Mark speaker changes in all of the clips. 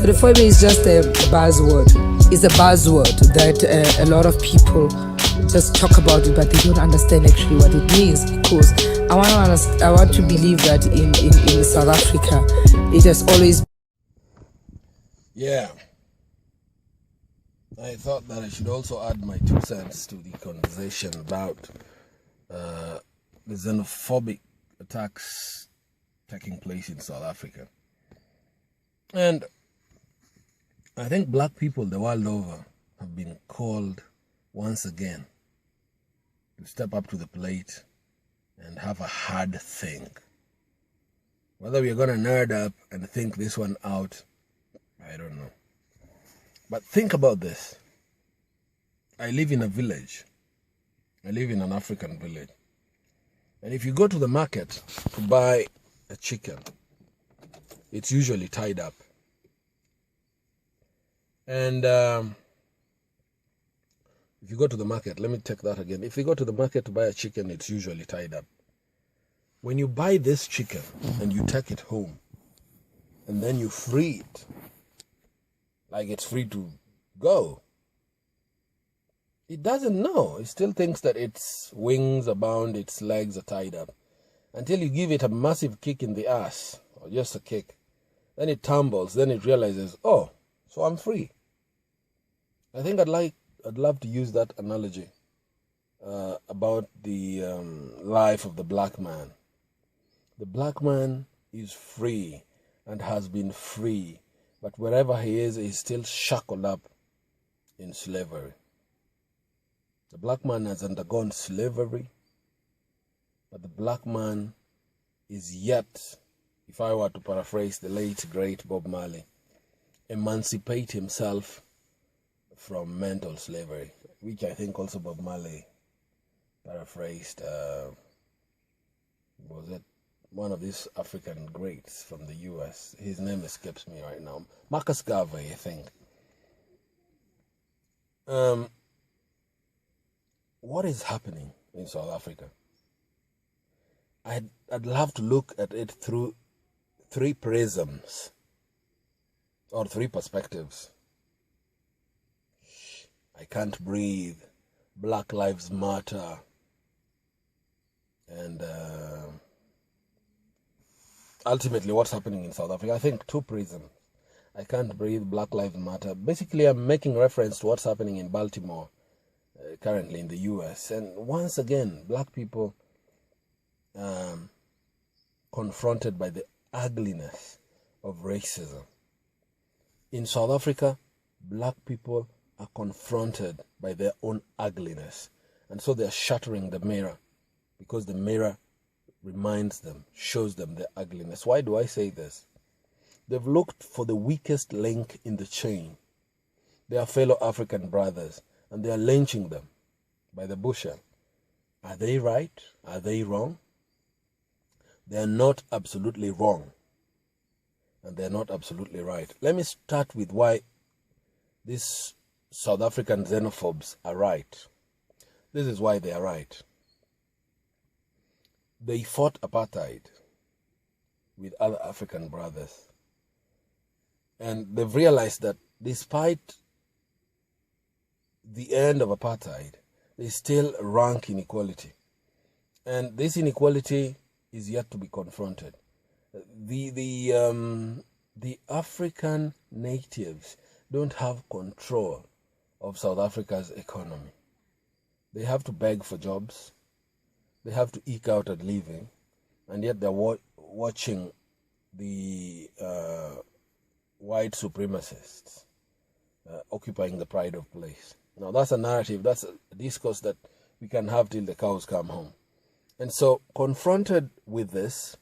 Speaker 1: Xenophobia is just a buzzword. It's a buzzword that a lot of people just talk about it, but they don't understand actually what it means. Because I want to believe that in South Africa, it has always.
Speaker 2: Yeah. I thought that I should also add my 2 cents to the conversation about the xenophobic attacks taking place in South Africa. And I think black people the world over have been called once again to step up to the plate and have a hard think. Whether we're going to nerd up and think this one out, I don't know. But think about this. I live in a village. I live in an African village. And if you go to the market to buy a chicken, it's usually tied up. And if you go to the market, let me take that again. If you go to the market to buy a chicken, it's usually tied up. When you buy this chicken and you take it home, and then you free it, like it's free to go, it doesn't know. It still thinks that its wings are bound, its legs are tied up. Until you give it a massive kick in the ass, or just a kick. Then it tumbles, then it realizes, oh, so I'm free. I think I'd love to use that analogy about the life of the black man. The black man is free and has been free, but wherever he is, he's still shackled up in slavery. The black man has undergone slavery, but the black man is yet, if I were to paraphrase the late great Bob Marley, emancipate himself from mental slavery, which I think also Bob Marley paraphrased. Was it one of these African greats from the US? His name escapes me right now. Marcus Garvey, I think. What is happening in South Africa? I'd love to look at it through 3 prisms or 3 perspectives. I can't breathe, Black Lives Matter, and ultimately what's happening in South Africa. I think 2 prisms. I can't breathe, Black Lives Matter. Basically, I'm making reference to what's happening in Baltimore currently in the US. And once again, black people confronted by the ugliness of racism. In South Africa, black people are confronted by their own ugliness. And so they're shattering the mirror because the mirror reminds them, shows them their ugliness. Why do I say this? They've looked for the weakest link in the chain. They are fellow African brothers, and they are lynching them by the bushel. Are they right? Are they wrong? They are not absolutely wrong, and they're not absolutely right. Let me start with why these South African xenophobes are right. This is why they are right. They fought apartheid with other African brothers. And they've realized that despite the end of apartheid, they still rank inequality. And this inequality is yet to be confronted. The African natives don't have control of South Africa's economy. They have to beg for jobs. They have to eke out a living. And yet they're watching the white supremacists occupying the pride of place. Now that's a narrative, that's a discourse that we can have till the cows come home. And so, confronted with this,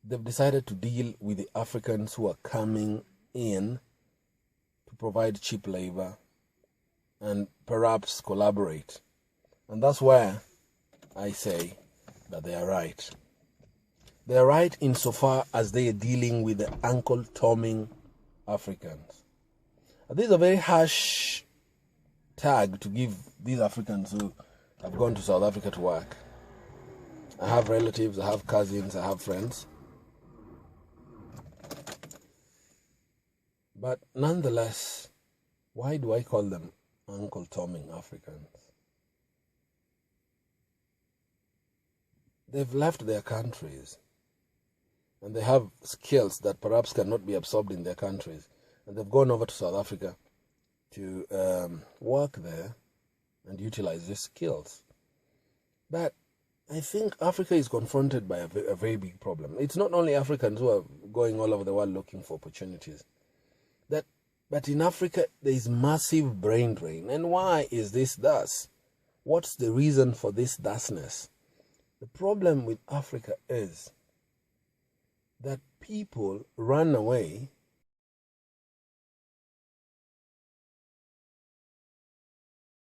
Speaker 2: they've decided to deal with the Africans who are coming in to provide cheap labor and perhaps collaborate. And that's where I say that they are right. They are right insofar as they are dealing with the ankle-tomming Africans. And this is a very harsh tag to give these Africans who have gone to South Africa to work. I have relatives, I have cousins, I have friends. But nonetheless, why do I call them Uncle Tomming Africans? They've left their countries and they have skills that perhaps cannot be absorbed in their countries. And they've gone over to South Africa to work there and utilize these skills. But I think Africa is confronted by a very big problem. It's not only Africans who are going all over the world looking for opportunities. But in Africa, there is massive brain drain. And why is this thus? What's the reason for this thusness? The problem with Africa is that people run away